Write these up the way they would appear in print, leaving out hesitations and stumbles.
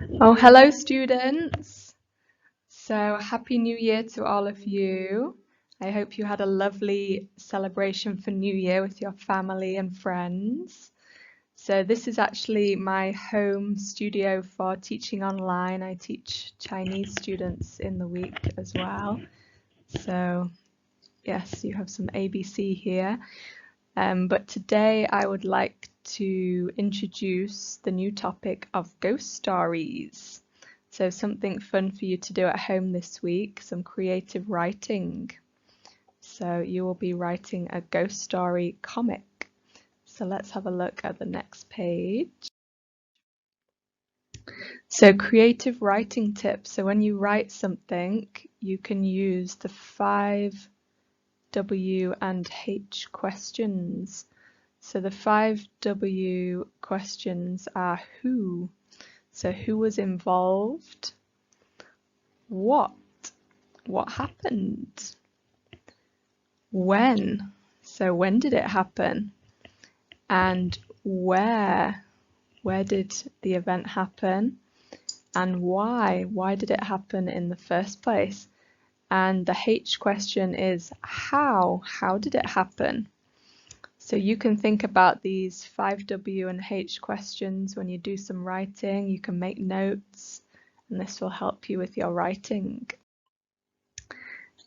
Oh, hello, students. So, Happy New Year to all of you. I hope you had a lovely celebration for New Year with your family and friends. So, this is actually my home studio for teaching online. I teach Chinese students in the week as well. So, yes, you have some ABC here. But today I would like to introduce the new topic of ghost stories. So something fun for you to do at home this week, some creative writing. So you will be writing a ghost story comic. So let's have a look at the next page. So creative writing tips. So when you write something, you can use the 5 W and H questions. So the 5 W questions are who. So who was involved? What? What happened? When? So when did it happen? And where? Where did the event happen? And why? Why did it happen in the first place? And the H question is how? How did it happen? So you can think about these 5 W and H questions when you do some writing. You can make notes, and this will help you with your writing.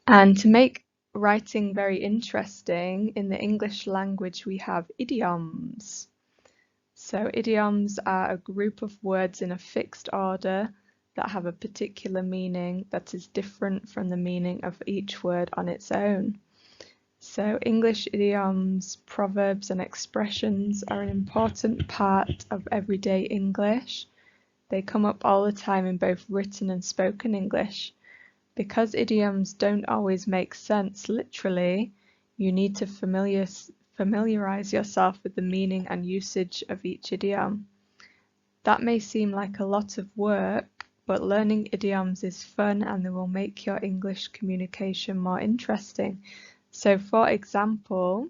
And to make writing very interesting, in the English language we have idioms. So idioms are a group of words in a fixed order that have a particular meaning that is different from the meaning of each word on its own. So English idioms, proverbs and expressions are an important part of everyday English. They come up all the time in both written and spoken English. Because idioms don't always make sense literally, you need to familiarize yourself with the meaning and usage of each idiom. That may seem like a lot of work, but learning idioms is fun and they will make your English communication more interesting. So for example,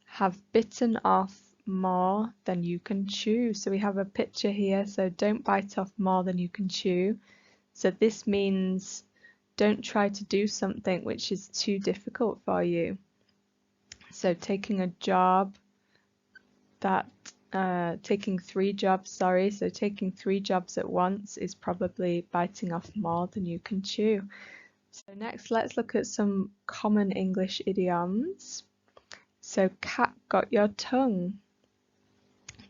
have bitten off more than you can chew. So we have a picture here, so don't bite off more than you can chew. So this means don't try to do something which is too difficult for you. So taking a job taking 3 jobs, so taking 3 jobs at once is probably biting off more than you can chew. So next, let's look at some common English idioms. So cat got your tongue.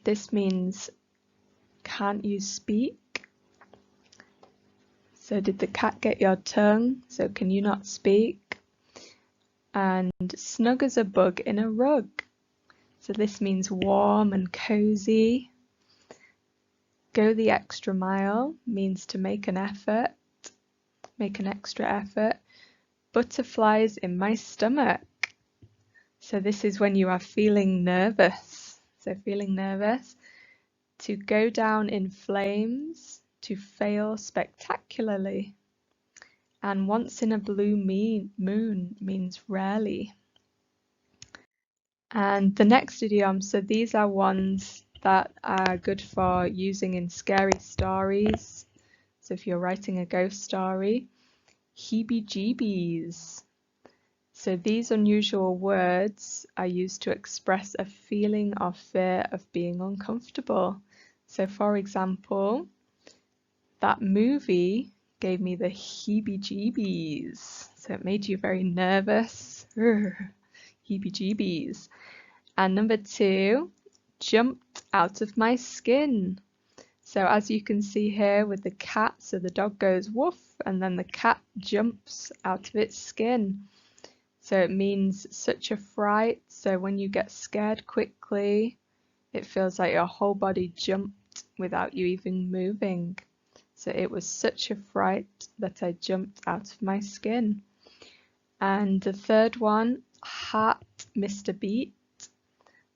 This means can't you speak? So did the cat get your tongue? So can you not speak? And snug as a bug in a rug. So this means warm and cozy. Go the extra mile means to make an effort, make an extra effort. Butterflies in my stomach. So this is when you are feeling nervous. So feeling nervous. To go down in flames, to fail spectacularly. And once in a blue moon means rarely. And the next idiom, so these are ones that are good for using in scary stories. So if you're writing a ghost story, heebie-jeebies. So these unusual words are used to express a feeling of fear of being uncomfortable. So for example, that movie gave me the heebie-jeebies. So it made you very nervous. Heebie-jeebies. And number 2, jumped out of my skin. So as you can see here with the cat, so the dog goes woof and then the cat jumps out of its skin. So it means such a fright. So when you get scared quickly, it feels like your whole body jumped without you even moving. So it was such a fright that I jumped out of my skin. And the third one, heart missed a beat.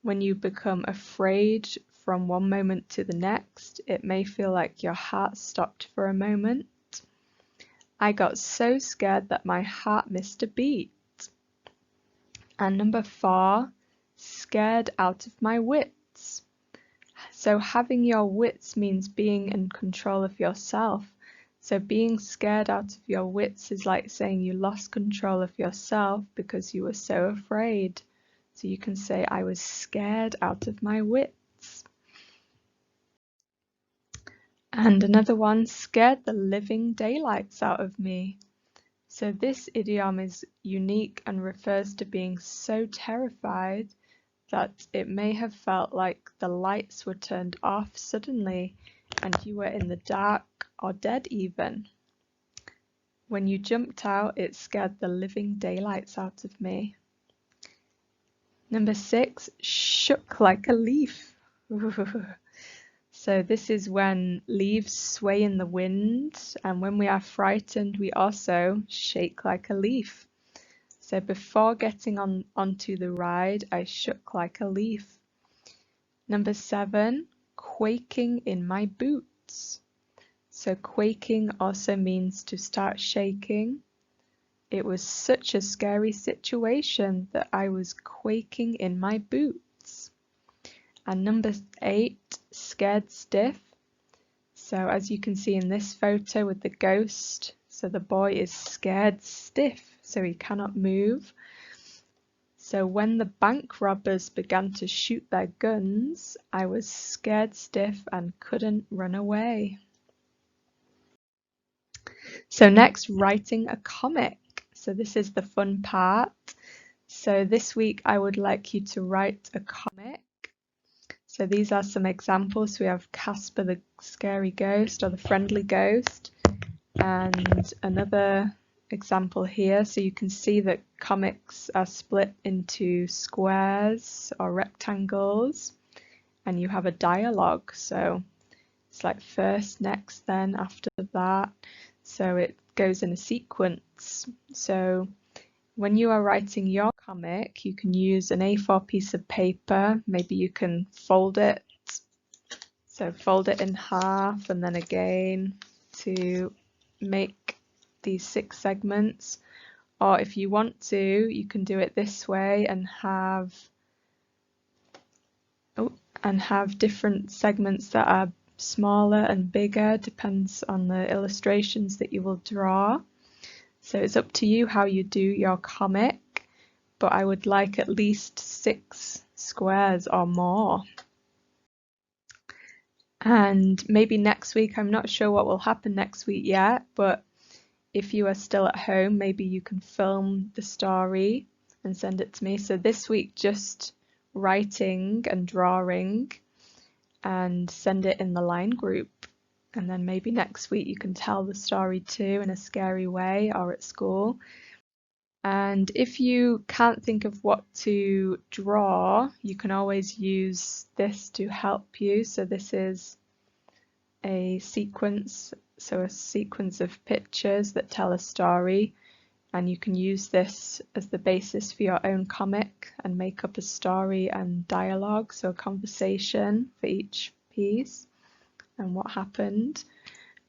When you become afraid from one moment to the next, it may feel like your heart stopped for a moment. I got so scared that my heart missed a beat. And number 4, scared out of my wits. So having your wits means being in control of yourself. So being scared out of your wits is like saying you lost control of yourself because you were so afraid. So you can say, I was scared out of my wits. And another one, scared the living daylights out of me. So this idiom is unique and refers to being so terrified that it may have felt like the lights were turned off suddenly and you were in the dark or dead even. When you jumped out, it scared the living daylights out of me. Number 6, shook like a leaf. So this is when leaves sway in the wind, and when we are frightened, we also shake like a leaf. So before getting onto the ride, I shook like a leaf. Number 7, quaking in my boots. So quaking also means to start shaking. It was such a scary situation that I was quaking in my boots. And number 8, scared stiff. So as you can see in this photo with the ghost, so the boy is scared stiff, so he cannot move. So when the bank robbers began to shoot their guns, I was scared stiff and couldn't run away. So next, writing a comic. So this is the fun part. So this week I would like you to write a comic. So these are some examples. We have Casper the scary ghost or the friendly ghost, and another example here. So you can see that comics are split into squares or rectangles, and you have a dialogue. So it's like first, next, then, after that. So it goes in a sequence. So when you are writing your comic, you can use an A4 piece of paper. Maybe you can fold it. So fold it in half and then again to make these 6 segments. Or if you want to, you can do it this way and have different segments that are smaller and bigger, depends on the illustrations that you will draw. So it's up to you how you do your comic, but I would like at least 6 squares or more. And maybe next week, I'm not sure what will happen next week yet, but if you are still at home, maybe you can film the story and send it to me. So this week, just writing and drawing, and send it in the line group. And then maybe next week you can tell the story too in a scary way or at school. And if you can't think of what to draw, you can always use this to help you. So this is a sequence, so a sequence of pictures that tell a story, and you can use this as the basis for your own comic and make up a story and dialogue, so a conversation for each piece and what happened.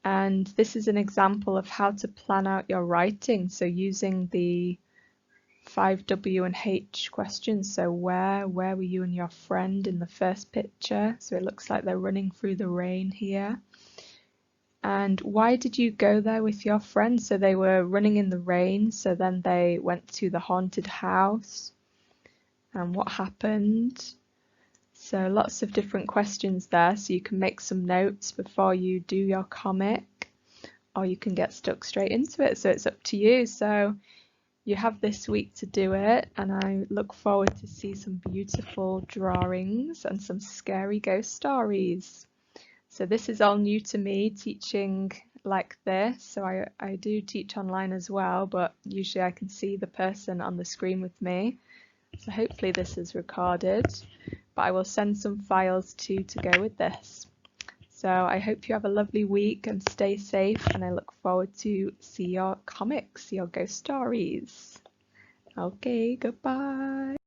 And this is an example of how to plan out your writing, so using the 5W and H questions. So where were you and your friend in the first picture? So it looks like they're running through the rain here. And why did you go there with your friend? So they were running in the rain, so then they went to the haunted house. And what happened? So lots of different questions there, so you can make some notes before you do your comic, or you can get stuck straight into it, so it's up to you. So you have this week to do it, and I look forward to see some beautiful drawings and some scary ghost stories. So this is all new to me, teaching like this. So I do teach online as well, but usually I can see the person on the screen with me. So hopefully this is recorded, but I will send some files too to go with this. So I hope you have a lovely week and stay safe, and I look forward to see your comics, your ghost stories. Okay, goodbye.